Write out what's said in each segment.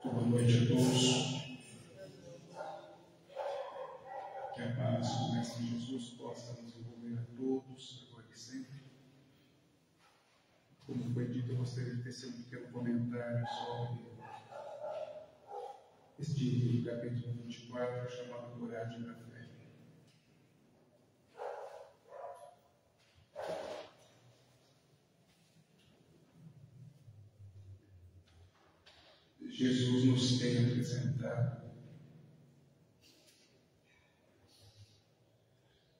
Boa noite a todos. Que a paz do Mestre Jesus possa nos envolver a todos, agora e sempre. Como foi dito, eu gostaria de tecer um pequeno comentário sobre este capítulo 24, chamado Coragem da Fé. Jesus nos tem apresentado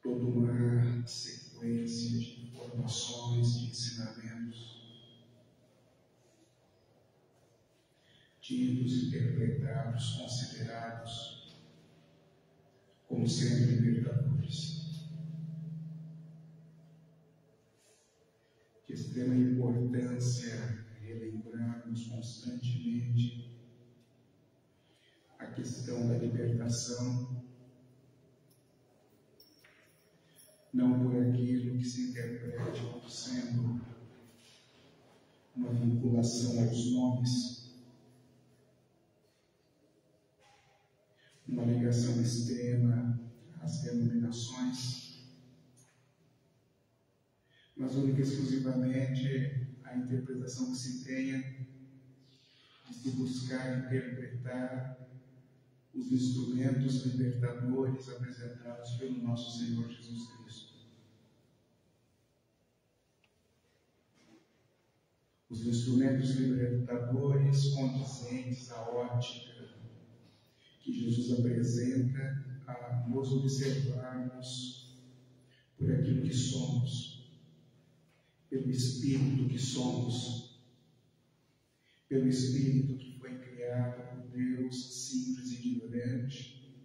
toda uma sequência de informações, de ensinamentos, tidos, interpretados, considerados como sendo libertadores. De extrema importância relembrarmos constantemente a questão da libertação, não por aquilo que se interprete como sendo uma vinculação aos nomes, uma ligação extrema às denominações, mas única e exclusivamente a interpretação que se tenha de se buscar interpretar os instrumentos libertadores apresentados pelo nosso Senhor Jesus Cristo. Os instrumentos libertadores condizentes à ótica que Jesus apresenta a nos observarmos por aquilo que somos, pelo Espírito que somos, pelo Espírito que foi criado por Deus, simples e ignorante,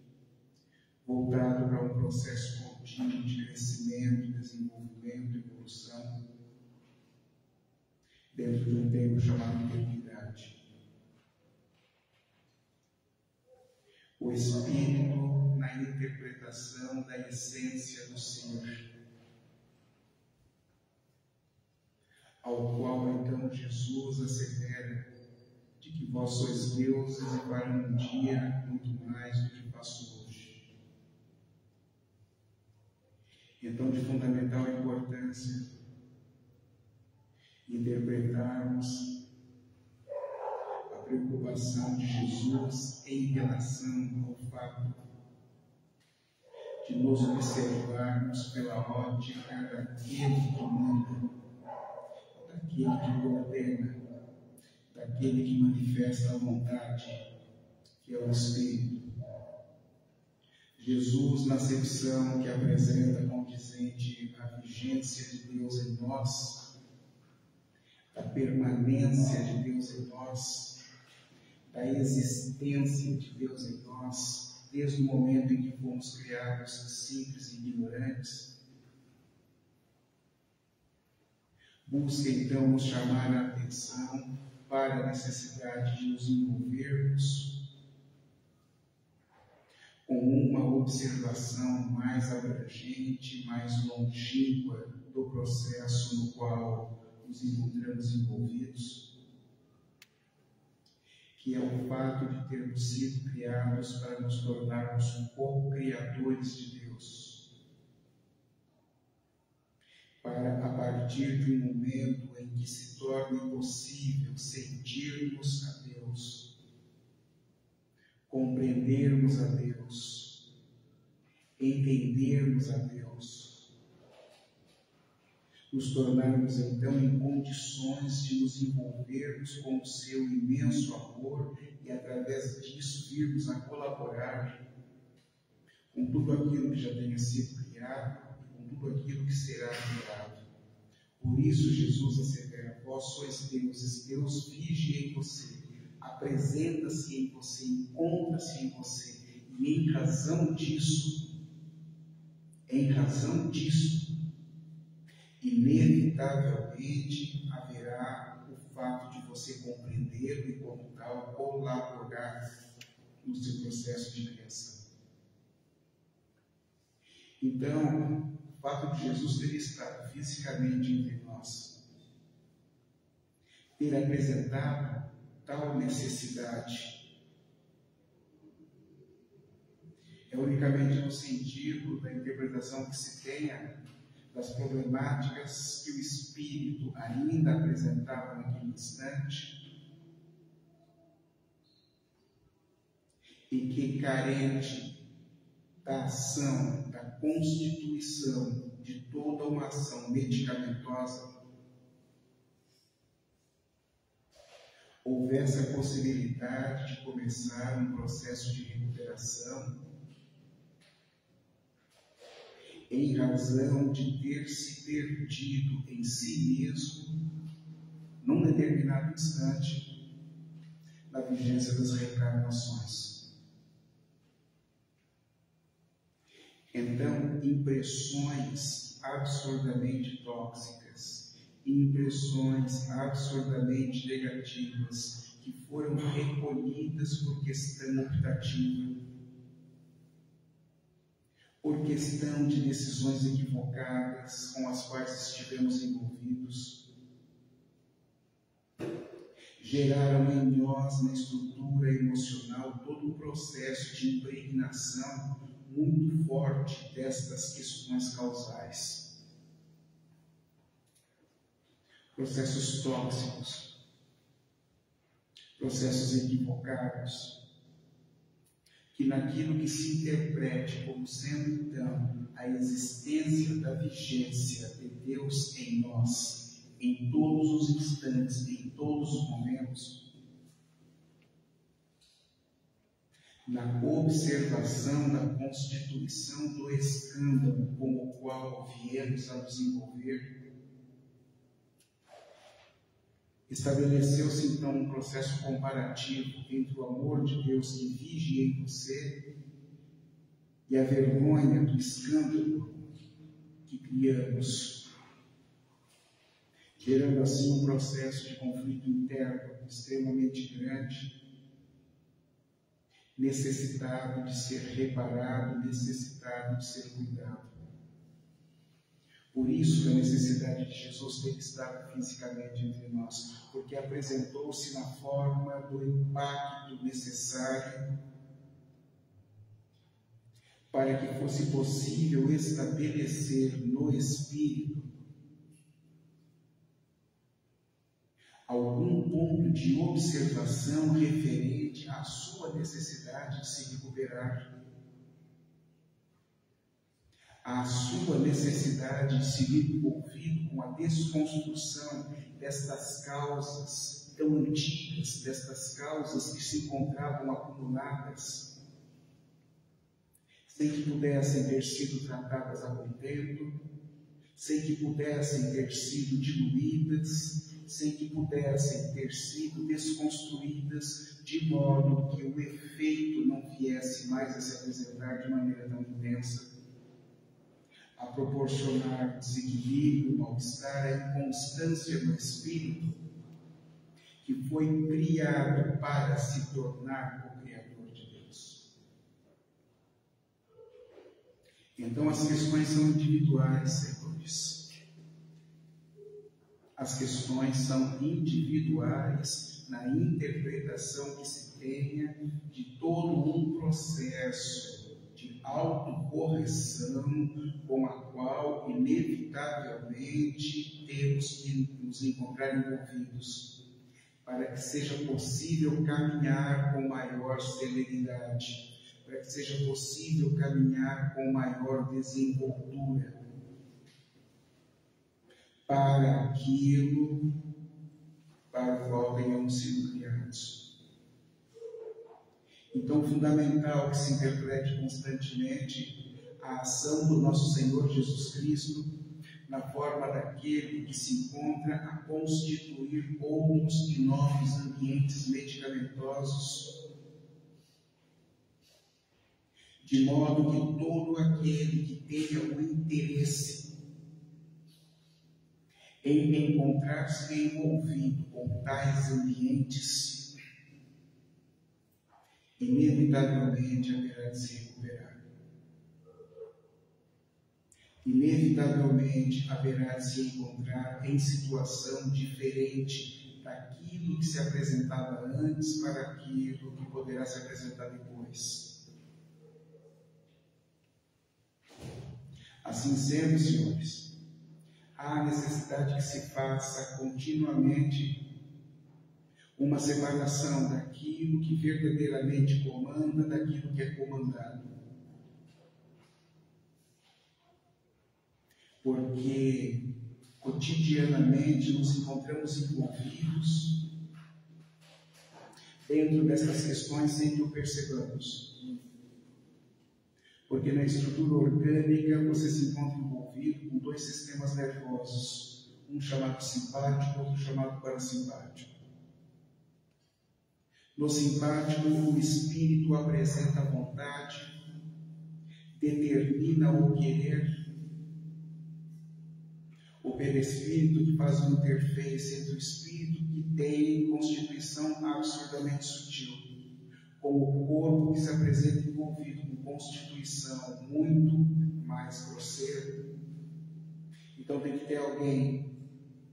voltado para um processo contínuo de crescimento, desenvolvimento e evolução, dentro de um tempo chamado eternidade. O Espírito na interpretação da essência do Senhor, ao qual então Jesus assevera de que vós sois deuses e farão um dia muito mais do que faço hoje. Então, de fundamental importância, interpretarmos a preocupação de Jesus em relação ao fato de nos observarmos pela ótica daquele que manda, daquele que coordena, daquele que manifesta a vontade, que é o Espírito. Jesus, na acepção que apresenta condizente a vigência de Deus em nós, da permanência de Deus em nós, da existência de Deus em nós, desde o momento em que fomos criados simples e ignorantes, busca então nos chamar a atenção para a necessidade de nos envolvermos com uma observação mais abrangente, mais longínqua do processo no qual nos encontramos envolvidos, que é o fato de termos sido criados para nos tornarmos co-criadores de Deus, para, a partir de um momento em que se torne possível sentirmos a Deus, compreendermos a Deus, entendermos a Deus, nos tornarmos então em condições de nos envolvermos com o seu imenso amor e através disso virmos a colaborar com tudo aquilo que já tenha sido criado, com tudo aquilo que será criado. Por isso Jesus assevera: vós sois deuses, Deus vige em você, apresenta-se em você, encontra-se em você, e em razão disso, inevitavelmente haverá o fato de você compreendê-lo e, como tal, colaborar no seu processo de criação. Então, o fato de Jesus ter estado fisicamente entre nós, ter apresentado tal necessidade É unicamente no sentido da interpretação que se tenha das problemáticas que o Espírito ainda apresentava naquele instante e que, carente da ação, da constituição de toda uma ação medicamentosa, houvesse a possibilidade de começar um processo de recuperação em razão de ter se perdido em si mesmo, num determinado instante, na vigência das reencarnações. Então, impressões absurdamente tóxicas, impressões absurdamente negativas, que foram recolhidas por questão optativa, por questão de decisões equivocadas com as quais estivemos envolvidos, geraram em nós, na estrutura emocional, todo um processo de impregnação muito forte destas questões causais. Processos tóxicos, processos equivocados, que naquilo que se interprete como sendo, então, a existência da vigência de Deus em nós, em todos os instantes, em todos os momentos, na observação da constituição do escândalo com o qual viemos a nos envolver, estabeleceu-se então um processo comparativo entre o amor de Deus que vige em você e a vergonha do escândalo que criamos, gerando assim um processo de conflito interno extremamente grande, necessitado de ser reparado, necessitado de ser cuidado. Por isso, a necessidade de Jesus ter estado fisicamente entre nós, porque apresentou-se na forma do impacto necessário para que fosse possível estabelecer no Espírito algum ponto de observação referente à sua necessidade de se recuperar, a sua necessidade de se vir envolvido com a desconstrução destas causas tão antigas, destas causas que se encontravam acumuladas, sem que pudessem ter sido tratadas a contento, sem que pudessem ter sido diluídas, sem que pudessem ter sido desconstruídas, de modo que o efeito não viesse mais a se apresentar de maneira tão intensa, a proporcionar desequilíbrio, mal-estar, a inconstância no espírito, que foi criado para se tornar o Criador de Deus. Então as questões são individuais, senhores. As questões são individuais na interpretação que se tenha de todo um processo de autocorreção com a qual, inevitavelmente, temos que nos encontrar envolvidos, para que seja possível caminhar com maior celeridade, para que seja possível caminhar com maior desenvoltura, para aquilo para o qual tenhamos sido criados. Então, fundamental que se interprete constantemente a ação do nosso Senhor Jesus Cristo na forma daquele que se encontra a constituir outros e novos ambientes medicamentosos, de modo que todo aquele que tenha o interesse em encontrar-se envolvido com tais ambientes, inevitavelmente haverá de se recuperar. Inevitavelmente haverá de se encontrar em situação diferente daquilo que se apresentava antes para aquilo que poderá se apresentar depois. Assim sendo, senhores, há necessidade que se faça continuamente uma separação daquilo que verdadeiramente comanda daquilo que é comandado. Porque cotidianamente nos encontramos envolvidos dentro dessas questões sem que o percebamos. Porque na estrutura orgânica você se encontra envolvido com dois sistemas nervosos, um chamado simpático, outro chamado parasimpático. No simpático, o espírito apresenta a vontade, determina o querer. O perispírito que faz uma interface entre o espírito que tem constituição absurdamente sutil, com o corpo que se apresenta envolvido com constituição muito mais grosseira. Então tem que ter alguém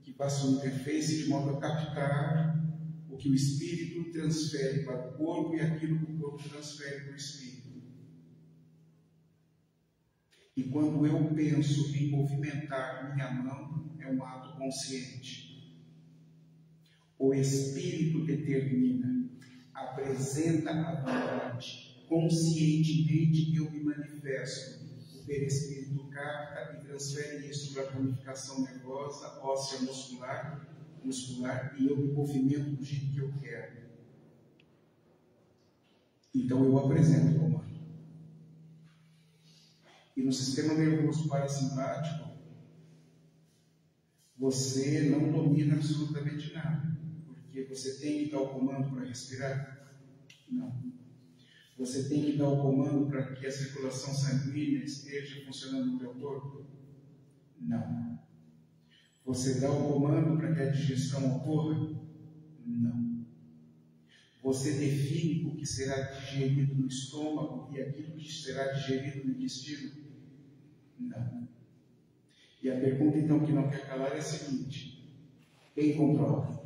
que faça uma interface de modo a captar o que o espírito transfere para o corpo e aquilo que o corpo transfere para o espírito. E quando eu penso em movimentar minha mão, é um ato consciente. O espírito determina, apresenta a vontade, conscientemente eu me manifesto. O perispírito capta e transfere isso para a ramificação nervosa, óssea, muscular, e eu me movimento do jeito que eu quero. Então eu apresento o comando. E no sistema nervoso parasimpático, você não domina absolutamente nada. Porque você tem que dar o comando para respirar? Não. Você tem que dar o comando para que a circulação sanguínea esteja funcionando no teu corpo? Não. Você dá o comando para que a digestão ocorra? Não. Você define o que será digerido no estômago e aquilo que será digerido no intestino? Não. E a pergunta então que não quer calar é a seguinte: quem controla?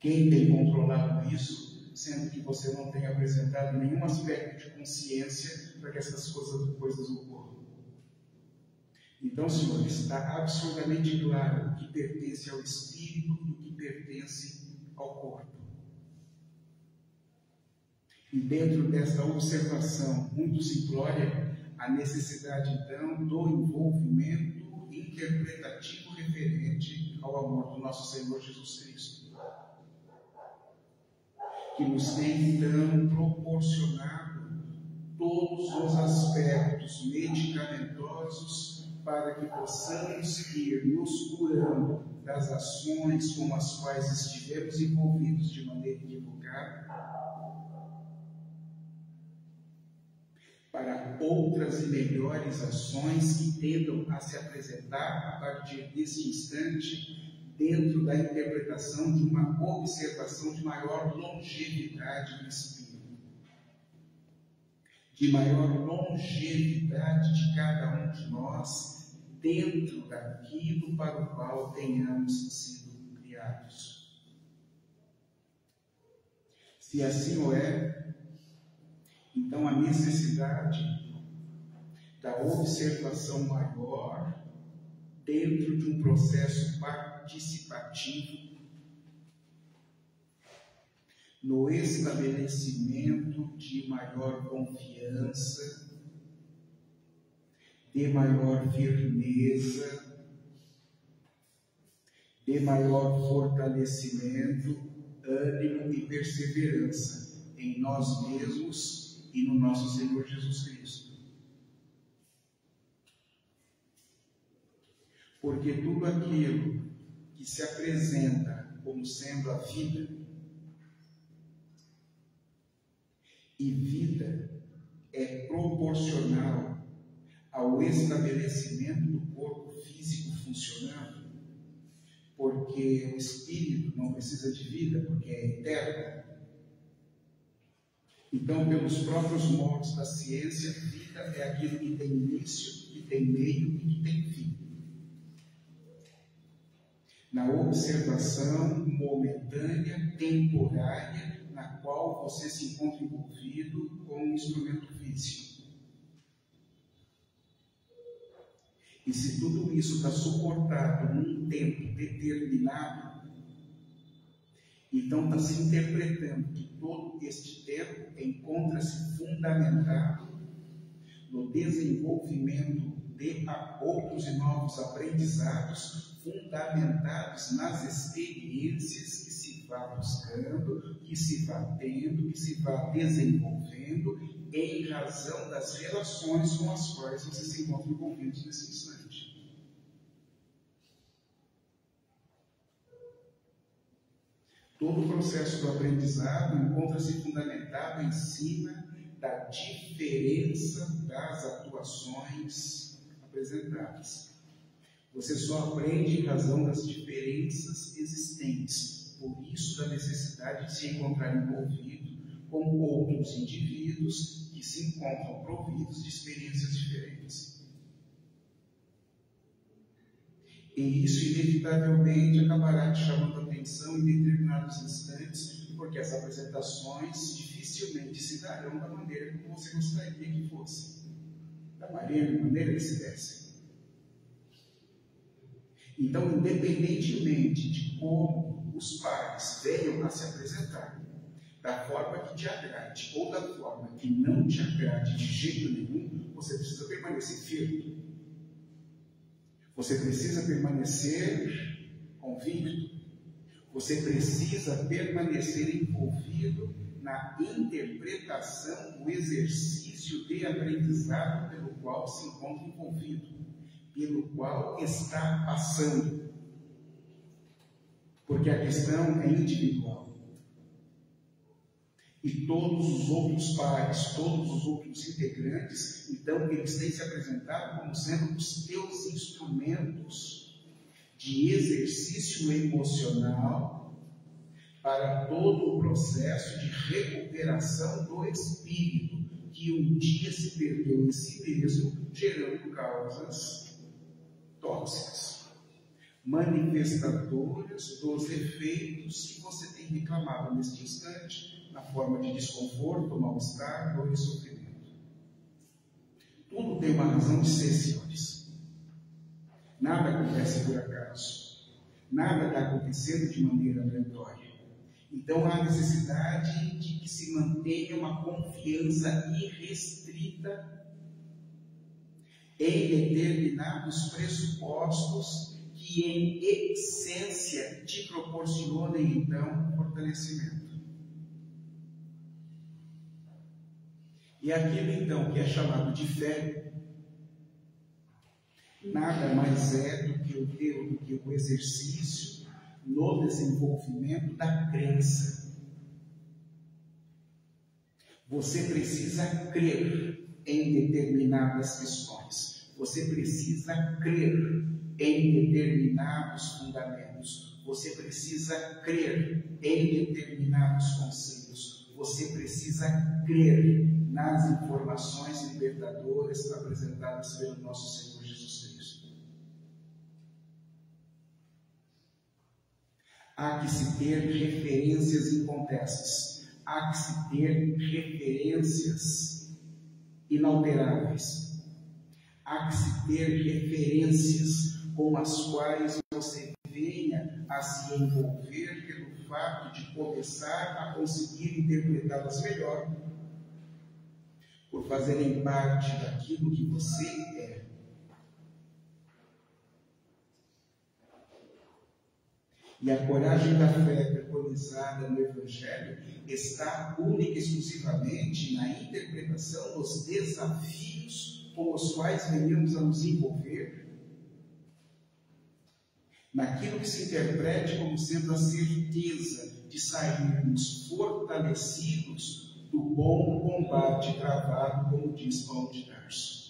Quem tem controlado isso, sendo que você não tem apresentado nenhum aspecto de consciência para que essas coisas ocorram? Então, senhores, está absolutamente claro o que pertence ao espírito e o que pertence ao corpo. E dentro dessa observação muito simplória, a necessidade, então, do envolvimento interpretativo referente ao amor do nosso Senhor Jesus Cristo, que nos tem, então, proporcionado todos os aspectos medicamentosos para que possamos ir nos curando das ações com as quais estivemos envolvidos de maneira equivocada, para outras e melhores ações que tendam a se apresentar a partir deste instante dentro da interpretação de uma observação de maior longevidade do espírito, de maior longevidade de cada um de nós dentro daquilo para o qual tenhamos sido criados. Se assim o é, então a necessidade da observação maior dentro de um processo participativo no estabelecimento de maior confiança, de maior firmeza, de maior fortalecimento, ânimo e perseverança em nós mesmos e no nosso Senhor Jesus Cristo. Porque tudo aquilo que se apresenta como sendo a vida, e vida é proporcional ao estabelecimento do corpo físico funcionando, porque o espírito não precisa de vida, porque é eterno. Então, pelos próprios moldes da ciência, vida é aquilo que tem início, que tem meio e que tem fim. Na observação momentânea, temporária, na qual você se encontra envolvido com um instrumento físico. E se tudo isso está suportado num tempo determinado, então está se interpretando que todo este tempo encontra-se fundamentado no desenvolvimento de outros e novos aprendizados, fundamentados nas experiências que se vá buscando, que se vá tendo, que se vá desenvolvendo, em razão das relações com as quais você se encontra envolvidos nesse instante. Todo o processo do aprendizado encontra-se fundamentado em cima da diferença das atuações apresentadas. Você só aprende em razão das diferenças existentes, por isso da necessidade de se encontrar envolvido com outros indivíduos que se encontram providos de experiências diferentes. E isso inevitavelmente acabará te chamando a atenção em determinados instantes, porque as apresentações dificilmente se darão da maneira como você gostaria que fosse, da maneira que se desse. Então, independentemente de como os pais venham a se apresentar, da forma que te agrade ou da forma que não te agrade de jeito nenhum, você precisa permanecer firme. Você precisa permanecer convicto. Você precisa permanecer envolvido na interpretação do exercício de aprendizado pelo qual se encontra envolvido, pelo qual está passando. Porque a questão é individual. E todos os outros pares, todos os outros integrantes, então eles têm se apresentado como sendo os teus instrumentos de exercício emocional para todo o processo de recuperação do espírito, que um dia se perdeu em si mesmo, gerando causas tóxicas, manifestadoras dos efeitos que você tem reclamado neste instante, na forma de desconforto, mal-estar, dor e sofrimento. Tudo tem uma razão de ser, senhores. Nada acontece por acaso. Nada está acontecendo de maneira aleatória. Então há necessidade de que se mantenha uma confiança irrestrita em determinados pressupostos que, em essência, te proporcionem, então, fortalecimento. E aquilo, então, que é chamado de fé, nada mais é do que o exercício no desenvolvimento da crença. Você precisa crer em determinadas questões. Você precisa crer em determinados fundamentos. Você precisa crer em determinados conceitos. Você precisa crer nas informações libertadoras apresentadas pelo nosso Senhor Jesus Cristo. Há que se ter referências incontestas, há que se ter referências inalteráveis, há que se ter referências com as quais você venha a se envolver pelo fato de começar a conseguir interpretá-las melhor, por fazerem parte daquilo que você é. E a coragem da fé preconizada no Evangelho está única e exclusivamente na interpretação dos desafios com os quais venhamos a nos envolver, naquilo que se interprete como sendo a certeza de sairmos fortalecidos do bom combate travado, como diz Paulo de Tarso.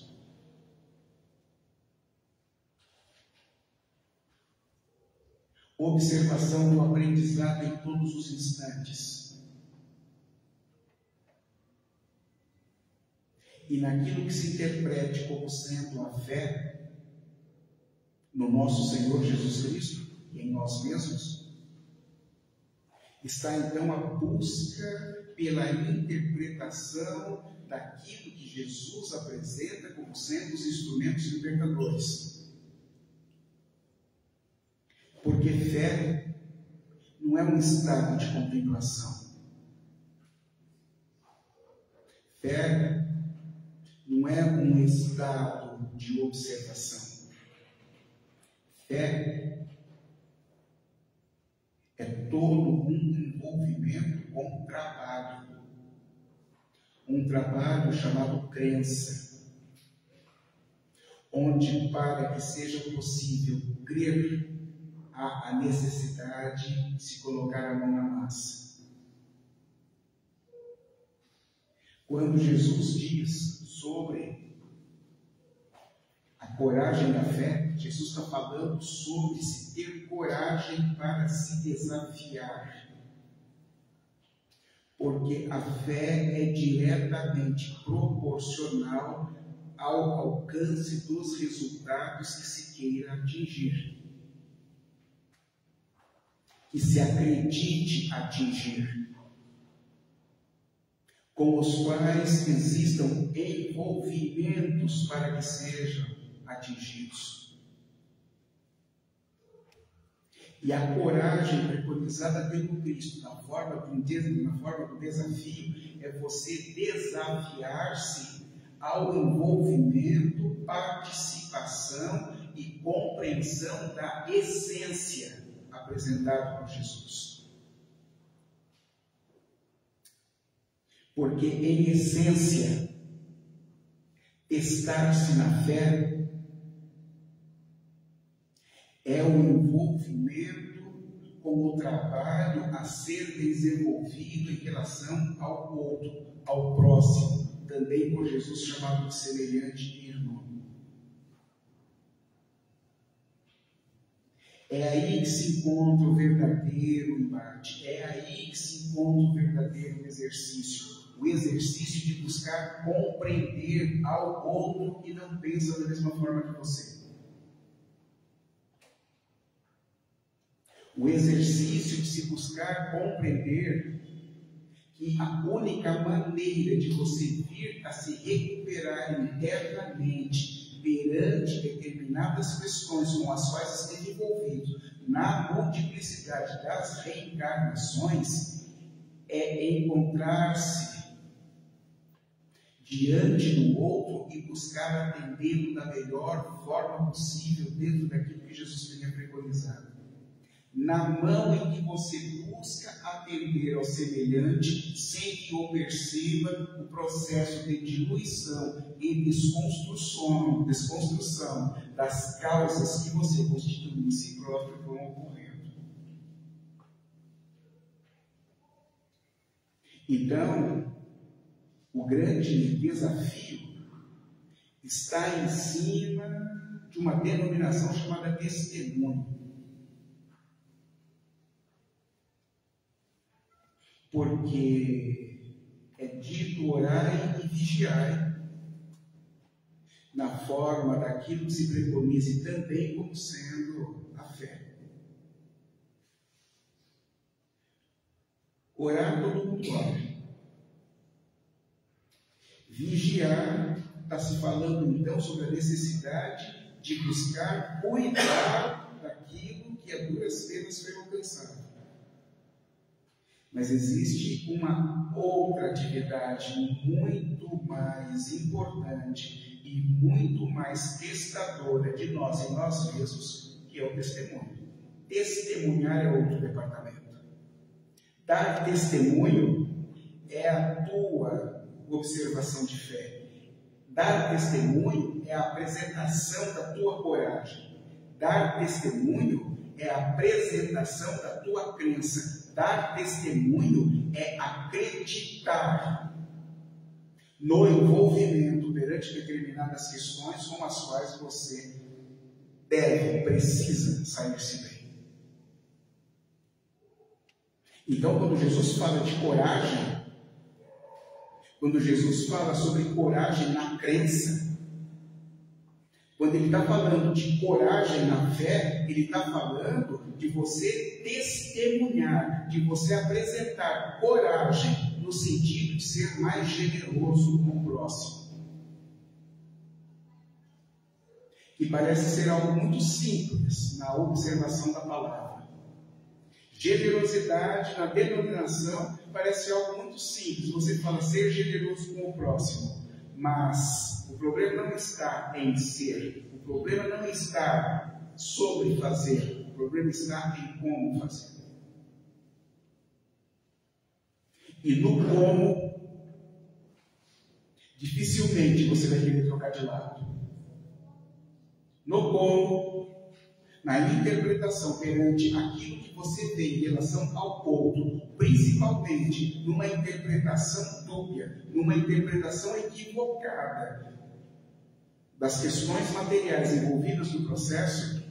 Observação do aprendizado em todos os instantes. E naquilo que se interprete como sendo a fé no nosso Senhor Jesus Cristo e em nós mesmos, está então a busca pela interpretação daquilo que Jesus apresenta como sendo os instrumentos libertadores. Porque fé não é um estado de contemplação. Fé não é um estado de observação. Fé é todo um envolvimento com um trabalho. Um trabalho chamado crença. Onde, para que seja possível crer, há a necessidade de se colocar a mão na massa. Quando Jesus diz sobre a coragem da fé, Jesus está falando sobre se ter coragem para se desafiar. Porque a fé é diretamente proporcional ao alcance dos resultados que se queira atingir. Que se acredite atingir. Com os quais existam envolvimentos para que sejam atingidos. E a coragem preconizada pelo Cristo, na forma do desafio, é você desafiar-se ao envolvimento, participação e compreensão da essência apresentada por Jesus. Porque, em essência, estar-se na fé é o envolvimento com o trabalho a ser desenvolvido em relação ao outro, ao próximo, também por Jesus chamado de semelhante e irmão. É aí que se encontra o verdadeiro embate, é aí que se encontra o verdadeiro exercício. O exercício de buscar compreender ao outro que não pensa da mesma forma que você. O exercício de se buscar compreender que a única maneira de você vir a se recuperar internamente perante determinadas questões com as quais esteve envolvido na multiplicidade das reencarnações é encontrar-se diante do outro e buscar atendê-lo da melhor forma possível dentro daquilo que Jesus tenha preconizado. Na mão em que você busca atender ao semelhante, sem que o perceba, o processo de diluição e desconstrução das causas que você constitui em si próprio vão ocorrendo. Então, o grande desafio está em cima de uma denominação chamada testemunho. Porque é dito orai e vigiai, na forma daquilo que se preconize também como sendo a fé. Orar, todo mundo ora. Vigiar, está se falando então sobre a necessidade de buscar cuidar daquilo que a duras penas foi alcançado. Mas existe uma outra atividade muito mais importante e muito mais testadora de nós em nós mesmos, que é o testemunho. Testemunhar é outro departamento. Dar testemunho é a tua observação de fé. Dar testemunho é a apresentação da tua coragem. Dar testemunho é a apresentação da tua crença. Dar testemunho é acreditar no envolvimento perante determinadas questões com as quais você precisa sair-se bem. Então, quando Jesus fala de coragem, quando Jesus fala sobre coragem na crença, quando ele está falando de coragem na fé, ele está falando de você testemunhar, de você apresentar coragem no sentido de ser mais generoso com o próximo. Que parece ser algo muito simples na observação da palavra. Generosidade na denominação parece algo muito simples. Você fala ser generoso com o próximo, mas o problema não está em ser, o problema não está sobre fazer, o problema está em como fazer. E no como, dificilmente você vai querer trocar de lado. No como, na interpretação perante aquilo que você vê em relação ao outro, principalmente numa interpretação dúbia, numa interpretação equivocada das questões materiais envolvidas no processo,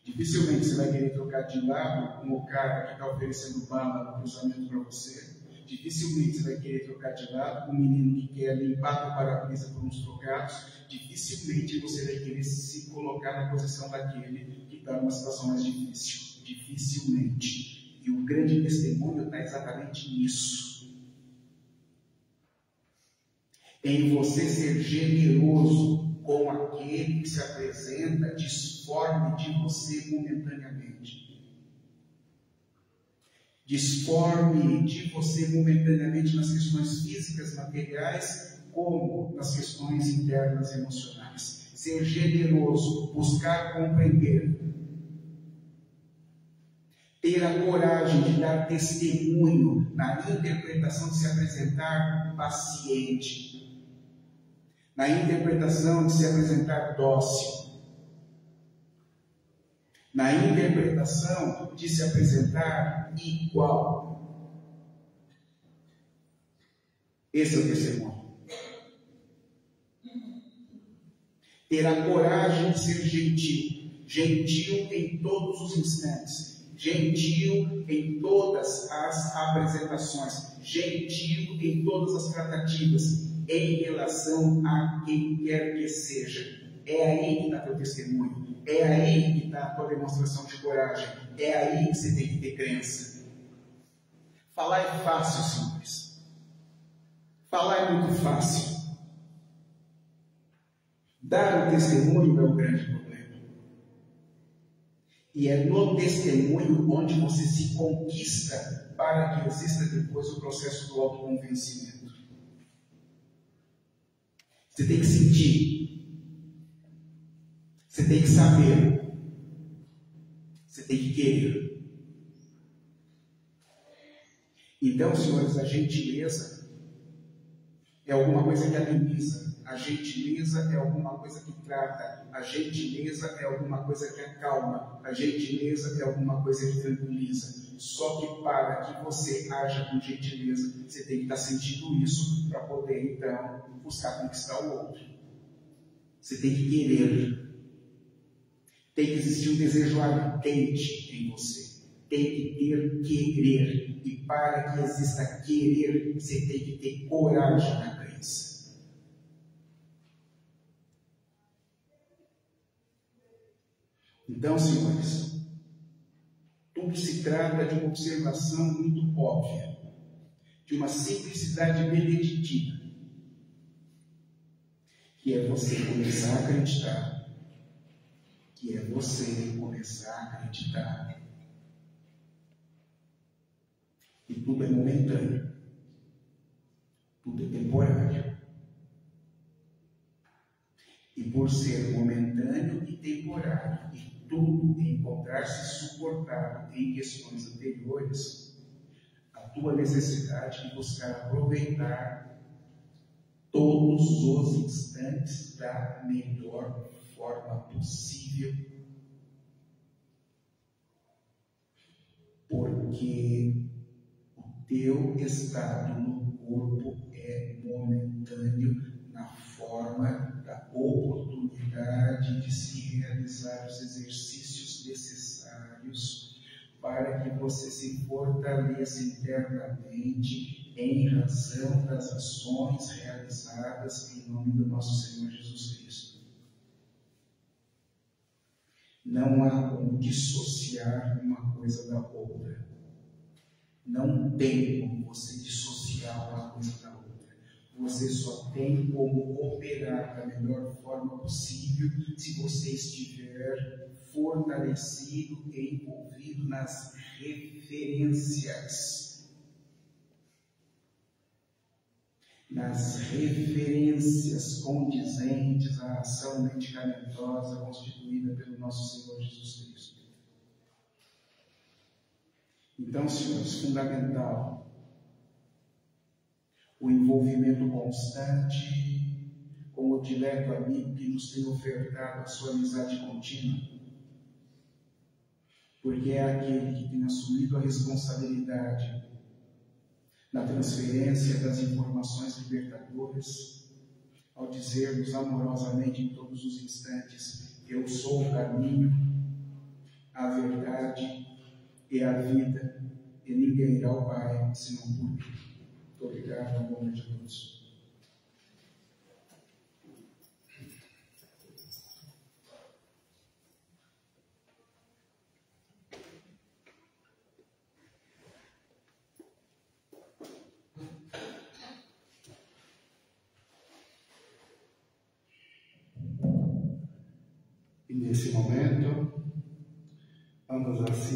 dificilmente você vai querer trocar de lado com o cara que está oferecendo bala no cruzamento para você. Dificilmente você vai querer trocar de lado com o menino que quer limpar o para-brisa por uns trocados. Dificilmente você vai querer se colocar na posição daquele que está numa situação mais difícil. Dificilmente. E o grande testemunho está exatamente nisso. Em você ser generoso com aquele que se apresenta disforme de você momentaneamente. Disforme de você momentaneamente nas questões físicas, materiais, como nas questões internas emocionais. Ser generoso, buscar compreender. Ter a coragem de dar testemunho na interpretação de se apresentar paciente. Na interpretação de se apresentar dócil. Na interpretação de se apresentar igual. Esse é o testemunho. Ter a coragem de ser gentil. Gentil em todos os instantes. Gentil em todas as apresentações. Gentil em todas as tratativas. Em relação a quem quer que seja. É aí que está teu testemunho. É aí que está a tua demonstração de coragem. É aí que você tem que ter crença. Falar é fácil, simples. Falar é muito fácil. Dar o testemunho é o grande problema. E é no testemunho onde você se conquista para que exista depois o processo do autoconvencimento. Você tem que sentir. Você tem que saber. Você tem que querer. Então, senhores, a gentileza é alguma coisa que ameniza. A gentileza é alguma coisa que trata. A gentileza é alguma coisa que acalma. A gentileza é alguma coisa que tranquiliza. Só que para que você haja com gentileza, você tem que estar sentindo isso para poder, então, buscar conquistar o outro. Você tem que querer. Tem que existir um desejo ardente em você. Tem que ter querer. E para que exista querer, você tem que ter coragem na crença. Então, senhores, tudo se trata de uma observação muito óbvia, de uma simplicidade beneditina, que é você começar a acreditar. Que é você começar a acreditar que tudo é momentâneo, tudo é temporário. E por ser momentâneo e temporário, e tudo encontrar-se suportado em questões anteriores, a tua necessidade de buscar aproveitar todos os instantes da melhor forma possível, porque o teu estado no corpo é momentâneo na forma da oportunidade de se realizar os exercícios necessários para que você se fortaleça internamente em razão das ações realizadas em nome do nosso Senhor Jesus Cristo. Não há como dissociar uma coisa da outra. Não tem como você dissociar uma coisa da outra. Você só tem como operar da melhor forma possível se você estiver fortalecido e envolvido nas referências. Nas referências condizentes à ação medicamentosa constituída pelo nosso Senhor Jesus Cristo. Então, senhores, fundamental o envolvimento constante com o dileto amigo que nos tem ofertado a sua amizade contínua, porque é aquele que tem assumido a responsabilidade na transferência das informações libertadoras, ao dizer-nos amorosamente em todos os instantes: eu sou o caminho, a verdade e a vida, e ninguém irá ao Pai senão por mim. Muito obrigado, boa noite a todos. E nesse momento, vamos assim